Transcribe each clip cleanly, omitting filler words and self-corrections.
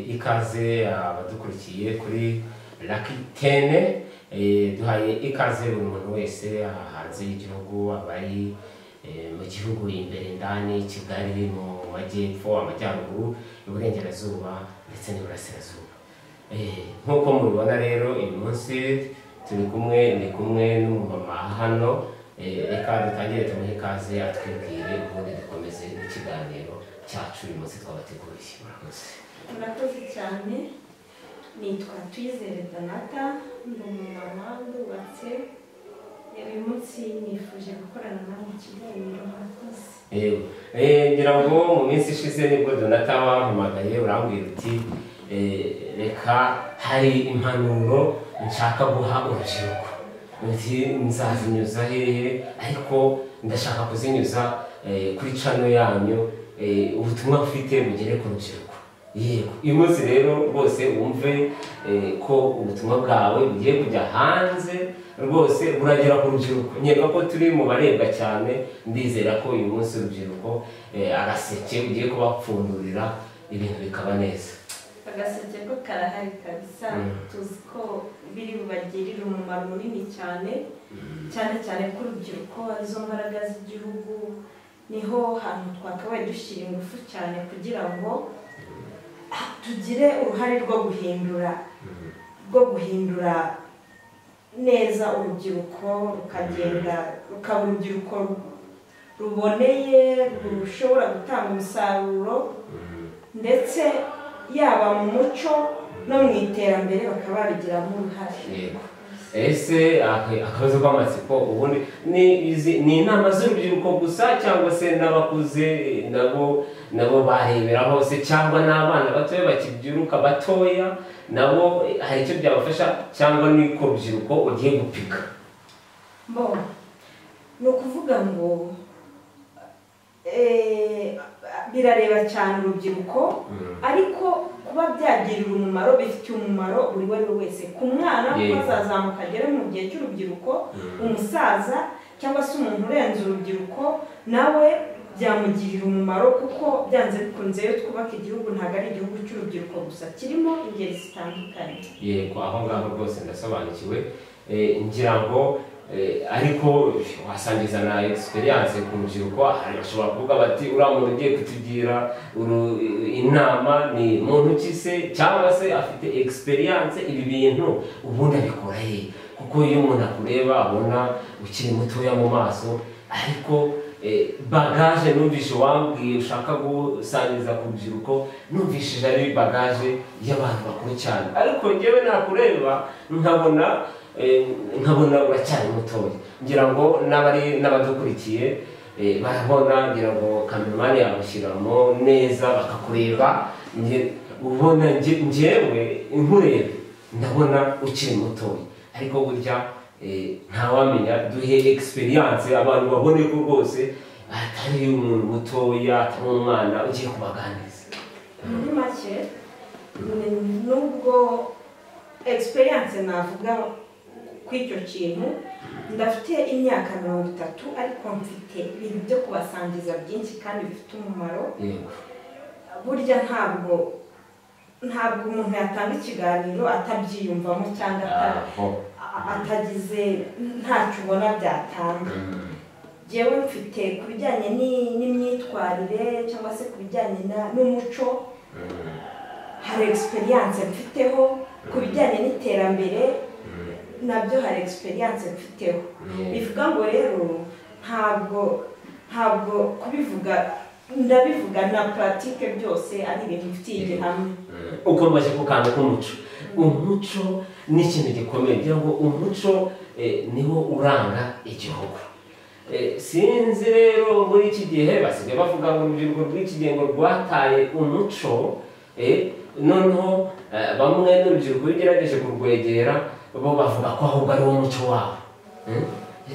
ikaze abadukurikiye kuri Lucky 10 duhaye ikaze buri muntu wese hanze y'igihugu abari mu gihugu imbere ndani Kigali mu majyepfo amajyaruguru iburengerazuba ndetse n'iburasirazuba nkuko mubibona rero uyu munsi turi kumwe n'umumama hano reka dutangire tumuhe ikaze atwibwire ubundi dukomeze ikiganiro cyacu uyu munsi twabateguriye. Murakoze cyane, nitwa Tuyizere Donata, ndi umumama ndubatse. Uyu munsi nifuje gukorana nawe mu kiganiro. Murakoze. Ngira ngo mu minsi ishize nibwo Donata wampamagaye urambwira uti reka hari impanuro nshaka guha urubyiruko, nzazinyuza hehe ariko ndashaka kuzinyuza kuri channel yanyu ubutumwa mfite bugere ku rubyiruko. Yego, uyu munsi rero rwose wumve ko ubutumwa bwawe bugiye kujya hanze rwose buragera ku rubyiruko. Nkeka ko turi mu barebwa cyane, ndizera ko uyu munsi urubyiruko agaseke ugiye kubapfundurira ibintu bikaba neza. Agaseke ko karahari kabisa, tuzi ko biri bubagirire umumaro munini cyane cyane ku rubyiruko, izo mbaraga z'igihugu niho hantu twakabaye dushyira ingufu cyane kugira ngo tugire uruhare rwo guhindura neza urubyiruko, rukagenda rukaba urubyiruko ruboneye rushobora gutanga umusaruro ndetse yaba mu muco no mu iterambere bakaba babigiramo uruhare. Ese akabazo k'amatsiko ubundi ni inama z'urubyiruko gusa cyangwa se n'abakuze nabo barebera hose, cyangwa n'abana batoya bakibyiruka batoya nabo hari icyo byabafasha, cyangwa ni ko urubyiruko ugiye gupika? Ni ukuvuga ngo birareba cyane urubyiruko, ariko kuba byagirira umumaro bifitiye umumaro buri wese, ku mwana azazamuka agere mu gihe cy'urubyiruko, umusaza cyangwa se umuntu urenze urubyiruko nawe byamugirira umumaro, kuko byanze bikunze iyo twubaka igihugu ntabwo ari igihugu cy'urubyiruko gusa, kirimo ingeri zitandukanye. Yego, aho ngaho rwose ndasobanukiwe. Ngira ngo ariko wasangiza na experience ku rubyiruko, ashobora kuvuga bati uriya muntu ugiye kutugira inama ni muntu ki se, cyangwa se afite experience ibi bintu ubundi abikora he? Kuko iyo umuntu akureba abona ukiri mutoya mu maso, ariko bagage numvishe wambwiye ushaka gusangiza ku rubyiruko, numvishije ari bagage y'abantu bakuru cyane, ariko njyewe nakureba nkabona uracyari mutoya. Ngira ngo n'abadukurikiye barabona, ngira ngo kameramani yabashyiramo neza bakakureba, ubona njyewe nkurebe ndabona ukiri mutoya, ariko burya ntawamenya, duhe experience abantu babone ko rwose atari umuntu mutoya, atari umwana ugiye kubaganiriza. Muri make nubwo experience navuga kw'icyo kintu, ndafite imyaka 30 ariko mfite ibintu byo kubasangiza byinshi kandi bifite umumaro. Burya ntabwo umuntu yatanga ikiganiro atabyiyumvamo cyangwa atagize ntacyo ubona byatanga. Jewe mfite ku bijyanye n'imyitwarire cyangwa se ku bijyanye n'umuco hari experience mfiteho, ku bijyanye n'iterambere nabyo hari experience mfiteho. Bivuga ngo rero ntabwo kubivuga, ndabivuga na pratique byose ari ibintu bifitiye hamwe. Ukomeje ku kantu k'umuco, umuco ni ikintu gikomeye, kugira ngo umuco niwo uranga igihugu. Sinzi rero muri iki gihe basigaye bavuga ngo urubyiruko rw'iki gihe ngo rwataye umuco, noneho bamwe n'urubyiruko bigerageje kurwegera bo bavuga ko ahubwo ari wo muco wabo.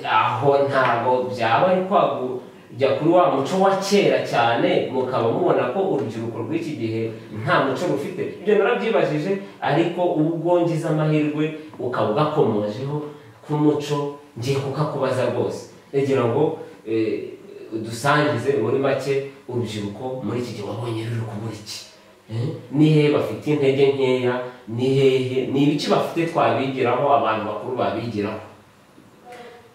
Aho ntabwo byaba ari kwajya kuri wa muco wa kera cyane, mukaba mubona ko urubyiruko rw'iki gihe nta muco rufite. Ibyo narabyibajije, ariko ubwo ngize amahirwe ukaba ugakomojeho ku muco, ngiye kukakubaza rwose, kugira ngo dusangize muri make urubyiruko muri iki gihe wabonye ruri kubura iki. ni hehe bafite intege nkeya, ni hehe, ni ibiki bafite twabigiraho, abantu bakuru babigiraho.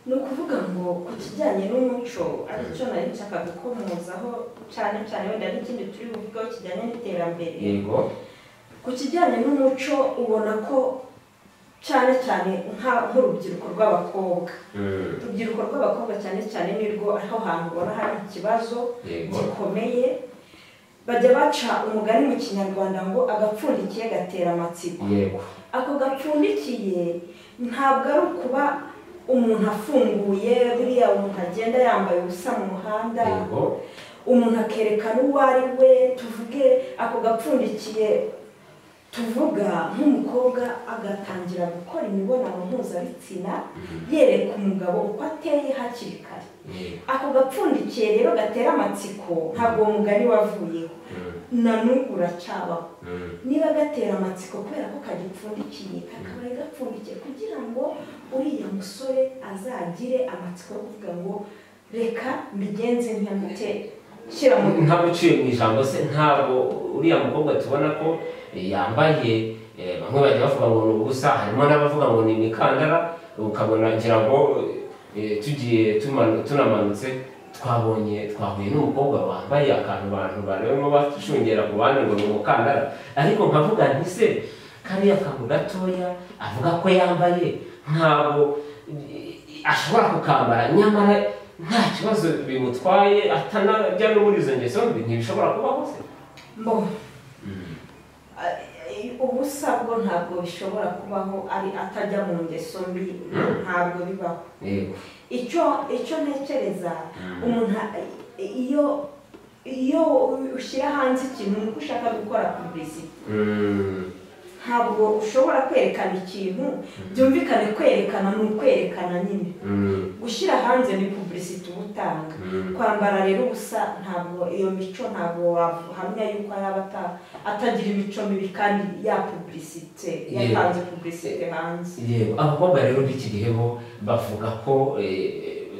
ni ukuvuga ngo ku kijyanye n'umuco aricyo nari nshaka gukomozaho cyane cyane wenda n'ikindi turi buvugaho kijyanye n'iterambere. Yego. Ku kijyanye n'umuco ubona ko cyane cyane nk'urubyiruko rw'abakobwa, urubyiruko rw'abakobwa cyane cyane nirwo aho hantu ubona hari ikibazo gikomeye. Bajya baca umugani mu kinyarwanda ngo agapfundikiye gatera amatsiko. Ako gapfundikiye ntabwo ari ukuba umuntu afunguye buriya umuntu agenda yambaye ubusa mu muhanda, umuntu akerekana uwo ari we. Tuvuge ako gapfundikiye, tuvuga nk'umukobwa agatangira gukora imibonano mpuzabitsina yereka umugabo uko ateye hakiri kare. Ako gapfundikiye rero gatera amatsiko ntabwo uwo mugani wavuyeho, na n'ubu uracyabaho. Niba gatera amatsiko kubera ko kagipfundikiye, kakabaye gapfundikiye kugira ngo uriya musore azagire amatsiko yo kuvuga ngo reka mbigenze ntiyamute shyira mu ntabwo uciye mu ijambo se. Ntabwo uriya mukobwa tubona ko yambaye, bamwe bajya bavuga ngo ni ubusa, harimo n'abavuga ngo ni imikandara. Ukabona ngira ngo tugiye tunamanutse twahuye n'umukobwa wambaye akantu abantu barimo bashungera ku bandi ngo ni umukandara. Ariko nkavuga nti se kariya kantu gatoya avuga ko yambaye ntabwo ashobora kukambara, nyamara nta kibazo bimutwaye, atanajya no muri izo ngeso mbi, ntibishobora kubaho se? Ubusa bwo ntabwo bishobora kubaho ari atajya mu ngeso mbi, ntabwo bibaho. Icyo ntekereza, umuntu iyo ushyira hanze ikintu nuko ushaka gukora publicity, ntabwo ushobora kwerekana ikintu byumvikane. Kwerekana ni ukwerekana nyine, gushyira hanze ni publicity uba utanga. Kwambara rero ubusa ntabwo, iyo mico ntabwo wahamya yuko yaba atagira imico mibi kandi ya publicity yatanze publicity hanze. Abakobwa rero b'iki gihe bo bavuga ko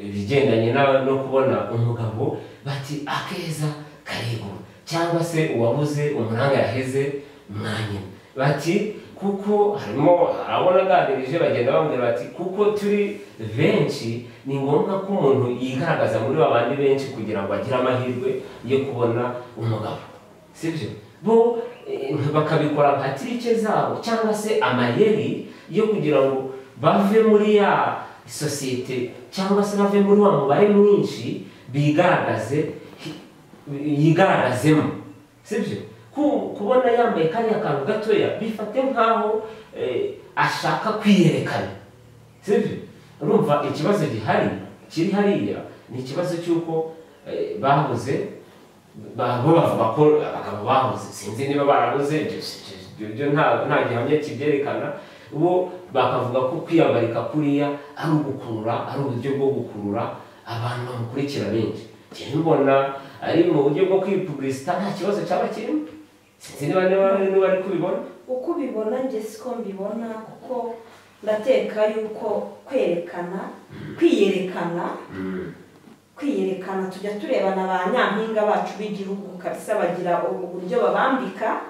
ibigendanye no kubona umugabo bati akeza karigura, cyangwa se uwabuze umuranga yaheze mwanyina. Bati kuko harimo abona aganirije bagenda bambwira bati kuko turi benshi ni ngombwa ko umuntu yigaragaza muri babandi benshi kugira ngo agire amahirwe yo kubona umugabo, sibyo? Bo bakabikora nka trike zabo cyangwa se amayeri yo kugira ngo bave muri ya sosiyete cyangwa se bave muri wa mubare mwinshi yigaragazemo, sibyo? Kubona yambaye kariya kantu gatoya bifate nkaho ashaka kwiyerekana, sibyo? Urumva ikibazo kiri hariya ni ikibazo cy'uko babuze, bavuga ko abagabo babuze. Sinzi niba barabuze, ibyo nta gihamya kibyerekana. Bo bakavuga ko kwiyamarika kuriya ari ugukurura, ari uburyo bwo gukurura abantu bamukurikira benshi. Njye mbona ari mu buryo bwo kwipublicita, nta kibazo cyaba kirimo. Sinzi niba ari kubibona. Uko ubibona njye siko mbibona, kuko ndateka yuko kwiyerekana tujya turebana ba nyampinga bacu b'igihugu kabisa, bagira uburyo babambika,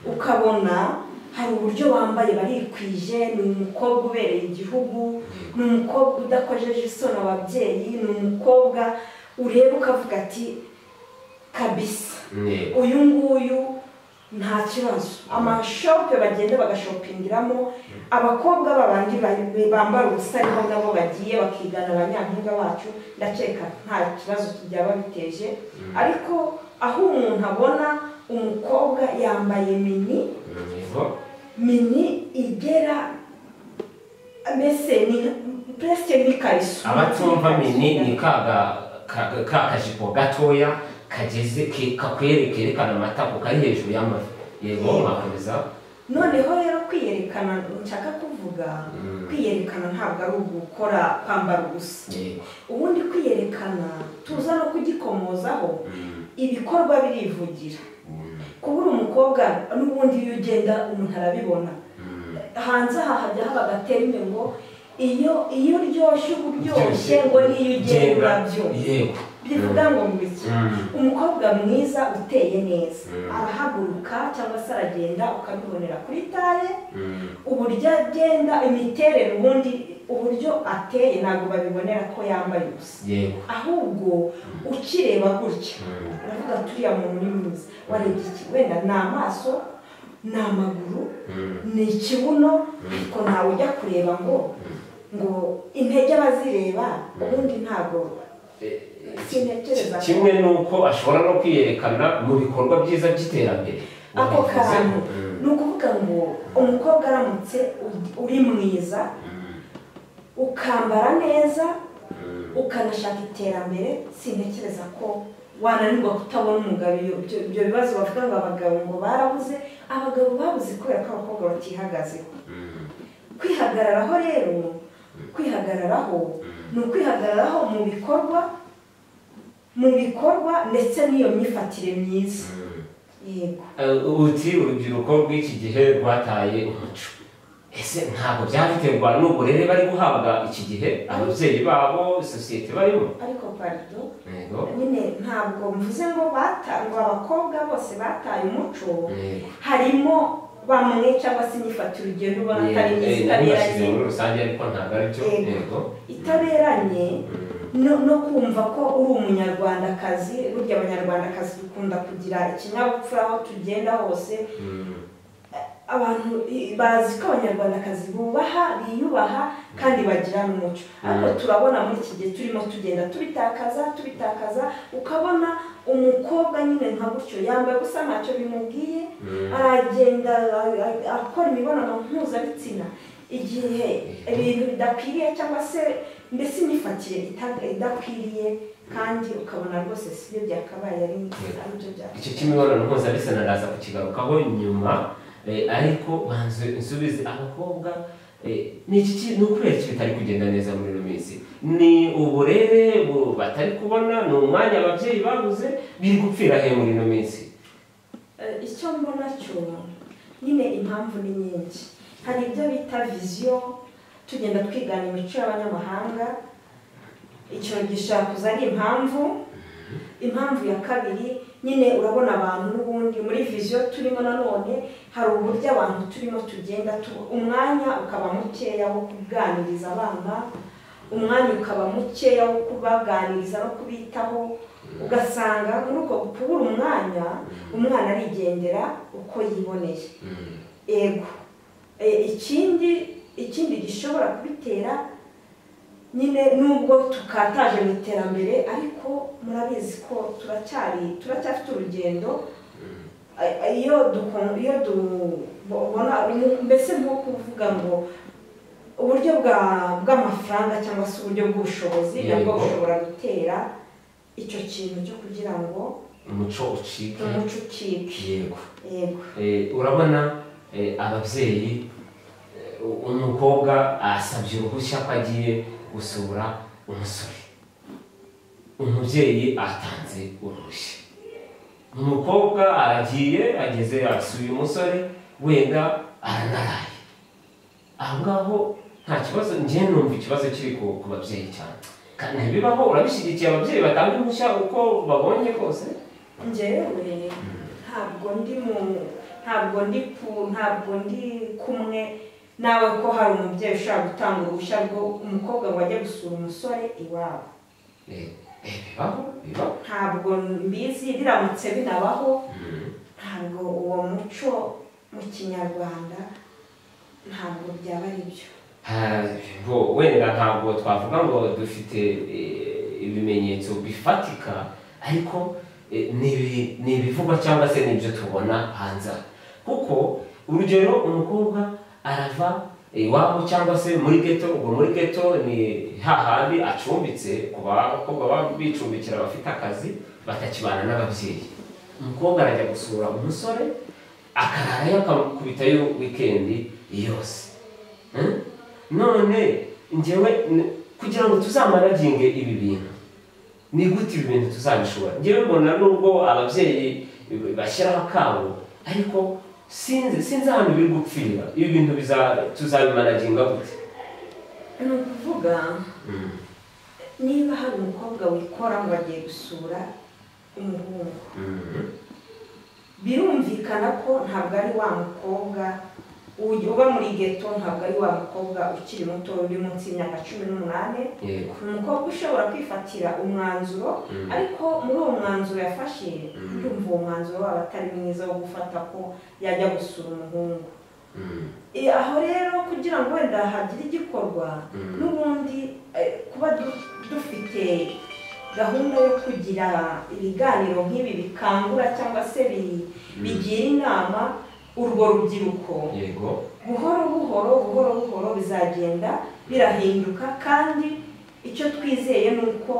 ukabona hari uburyo bambaye barikwije. Ni umukobwa ubereye igihugu, ni umukobwa udakojeje isoni ababyeyi, ni umukobwa ureba ukavuga ati kabisa uyu nguyu nta kibazo. Amashope bagenda bagashopingiramo, abakobwa babandi bambara ubusa ariho nabo bagiye bakigana abanyampinga bacu, ndakeka nta kibazo byaba biteje. Ariko aho umuntu abona umukobwa yambaye mini igera mbese ni presque n'ikariso. Abatumva mini ni kajipo gatoya kageze kakwerekana amatako kari hejuru y'amavi. Yego, mwakomeza. Noneho rero kwiyerekana, nshaka kuvuga kwiyerekana ntabwo ari ugukora kwambara ubusa. Ubundi kwiyerekana tuza no kugikomozaho, ibikorwa birivugira. Kubura umukobwa n'ubundi iyo ugenda umuntu arabibona. Hanze aha hajya haba agaterime ngo iyo uryoshye uburyoshye ngo niyo ugenda urabyo. bivuga ngo ngwiki umukobwa mwiza uteye neza arahaguruka cyangwa se aragenda ukabibonera kuri taye uburyo agenda imiterere ubundi uburyo ateye ntabwo babibonera ko yambaye ubusa ahubwo ukireba gutya uravuga turiya muntu ni mwiza warebye iki wenda ni amaso ni amaguru ni ikibuno ariko ntawe ujya kureba ngo intege abazireba ubundi ntabwo kimwe nuko ashobora no kwiyerekana mu bikorwa byiza by'iterambere ako kantu ni ukuvuga ngo umukobwa aramutse uri mwiza ukambara neza ukanashaka iterambere sintekereza ko wananirwa kutabona umugabo ibyo bibazo bavuga ngo abagabo ngo barabuze abagabo babuze kubera ko abakobwa batihagazeho kwihagararaho rero kwihagararaho ni ukwihagararaho mu bikorwa ndetse n'iyo myifatire myiza yego uti urubyiruko rw'iki gihe rwataye umuco ese ntabwo byabiterwa n'uburere bari guhabwa iki gihe ababyeyi babo sosiyete barimo ariko parido nyine ntabwo mvuze ngo abakobwa bose bataye umuco harimo bamwe cyangwa se imyifatire ugenda ubona atari myiza itaberanye muri rusange ariko ntabwo ari byo itaberanye no kumva ko uri umunyarwandakazi burya abanyarwandakazi dukunda kugira ikinyabupfura aho tugenda hose abantu bazi ko abanyarwandakazi bubaha biyubaha kandi bagira n'umuco ariko turabona muri iki gihe turimo tugenda tubitakaza ukabona umukobwa nyine nka gutyo yambaye gusa ntacyo bimubwiye aragenda akora imibonano mpuzabitsina igihe ibintu bidakwiriye cyangwa se mbese imyifatire idakwiriye kandi ukabona rwose si byo byakabaye ari byo byakabaye icyo cy'imibonano mpuzabitsina ndaza kukigarukaho nyuma ariko banze insubize abakobwa ni ukubera iki bitari kugenda neza muri ino minsi ni uburere batari kubona ni umwanya ababyeyi babuze biri gupfira he muri ino minsi icyo mbona cyo nyine impamvu ni nyinshi hari ibyo bita viziyo tugenda twigana imico y'abanyamahanga icyo gishobora kuza ari impamvu ya kabiri nyine urabona abantu n'ubundi muri viziyo turimo nanone hari uburyo abantu turimo tugenda umwanya ukaba mukeya wo kuganiriza abana umwanya ukaba mukeya wo kubaganiriza no kubitaho ugasanga muri uko kubura umwana arigendera uko yiboneye ego ikindi gishobora kubitera nyine nubwo tukataje mu iterambere ariko murabizi ko turacyafite urugendo iyo dubona mbese nko kuvuga ngo uburyo bw'amafaranga cyangwa se uburyo bw'ubushobozi nabwo bushobora gutera icyo kintu cyo kugira ngo umuco ucike yego urabona ababyeyi umukobwa asabye uruhushya ko agiye gusura umusore umubyeyi atanze uruhushya umukobwa ageze asuye umusore wenda aranaraye aho ngaho nta kibazo njye numva ikibazo kiri ku babyeyi cyane kandi ntibibaho urabishyigikiye ababyeyi batanga uruhushya uko babonye kose njyewe ntabwo ndi kumwe nawe ko hari umubyeyi ushobora gutanga uruhushya rwo umukobwa ngo ajye gusura umusore iwabo bibaho ntabwo mbizi biramutse binabaho ntabwo uwo muco mu kinyarwanda ntabwo byaba ari byo wenda ntabwo twavuga ngo dufite ibimenyetso bifatika ariko ni ibivugwa cyangwa se n'ibyo tubona hanze kuko urugero umukobwa arava iwabo cyangwa se muri geto ubwo muri geto ni hahandi acumbitse ku bakobwa baba bicumbikira bafite akazi batakibana n'ababyeyi umukobwa arajya gusura umusore akararayo akamukubitayo wikendi yose none njyewe kugira ngo tuzamanaginge ibi bintu ni gute ibi bintu tuzabishobora njyewe mbona nubwo ababyeyi bashyiraho akabo ariko sinzi ahantu biri gupfira ibi bintu tuzabimanaginga gute ni ukuvuga niba hari umukobwa wikora ngo agiye gusura umuhungu, birumvikana ko ntabwo ari wa mukobwa uba muri geto, ntabwo ari wa mukobwa ukiri muto uri munsi y'imyaka 18. Umukobwa ushobora kwifatira umwanzuro, ariko muri uwo mwanzuro yafashe yumva uwo mwanzuro waba atari mwiza wo gufata ko yajya gusura umuhungu. Aho rero kugira ngo wenda hagire igikorwa, n'ubundi kuba dufite gahunda yo kugira ibiganiro nk'ibi bikangura cyangwa se bigira inama urwo rubyiruko, buhoro buhoro bizagenda birahinduka, kandi icyo twizeye nuko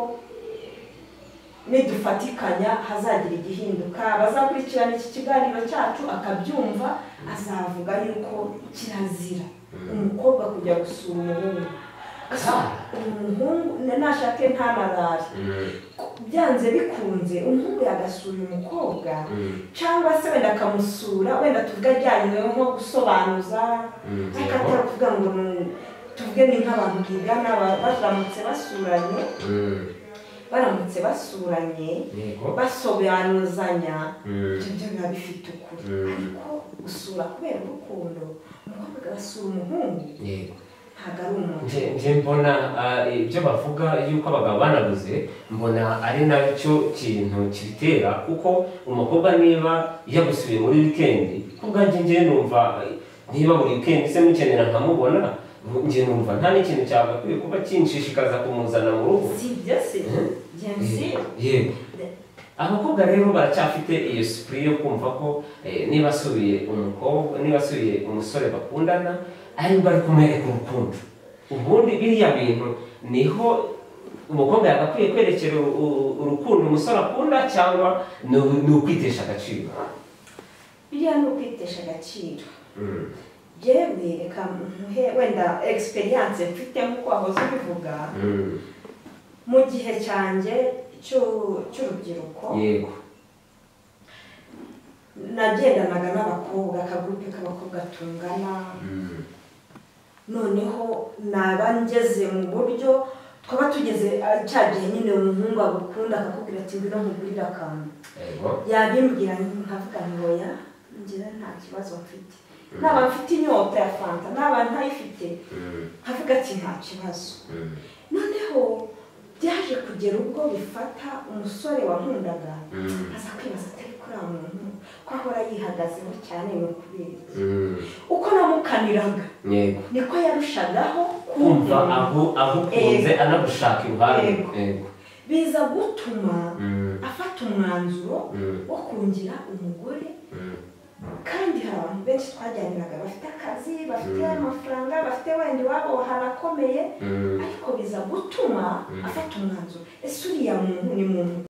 nidufatikanya hazagira igihinduka. Abazakurikirana iki kiganiro cyacu akabyumva azavuga yuko kirazira umukobwa kujya gusura umuhungu. Umuhungu nashake ntamarari, byanze bikunze umuhungu yagasura umukobwa, cyangwa se wenda akamusura, wenda tuvuga ajyanywe nko gusobanuza, akatara kuvuga ngo tuvuge ni nk'abantu bigana baramutse basuranye basobanuzanya, ibyo biba bifite ukuri. Ariko gusura kubera urukundo, umukobwa agasura umuhungu ntabwo ari umuntu. Nje mbona ibyo bavuga yuko abagabo banabuze, mbona ari nacyo kintu kibitera, kuko umukobwa niba yagusubiye muri weekend, kubwanjye nje numva niba buri weekend se mukenera nkamubona, nje numva nta n'ikintu cyagakwiye kuba kinshishikaza kumuzana mu rugo. Sibyo se yego. Abakobwa rero baracyafite iyo esprit yo kumva ko niba asubiye umusore bakundana ari bari kumwereka urukundo. Ubundi biriya bintu niho umukobwa yagakwiye kwerekera urukundo umusore akunda, cyangwa ni ukwitesha agaciro? Biriya ni ukwitesha agaciro. Jewe reka wenda experience mfite nk'uko wahoze ubivuga, mu gihe cyanjye cy'urubyiruko, nagendanaga n'abakobwa, akagurupe k'abakobwa tungana, noneho naba ngeze mu buryo twaba tugeze cya gihe nyine umuhungu agukunda akakubwira ati ngwino nkugurire akantu, yabimbwira nkavuga ngo oya, ngira nta kibazo mfite, naba mfite inyota ya fanta, naba ntayifite nkavuga ati nta kibazo. Noneho byaje kugera ubwo bifata umusore wankundaga aza kwibaza ati kuri uwo muntu ko ahora yihagazeho cyane ni ukubera uko namukaniraga niko yarushagaho kumva agukunze anagushaka iruhande, biza gutuma afata umwanzuro wo kungira umugore. Kandi hari abantu benshi twajyaniraga bafite akazi, bafite amafaranga, bafite wenda iwabo harakomeye, ariko biza gutuma afata umwanzuro ese uriya muntu ni muntu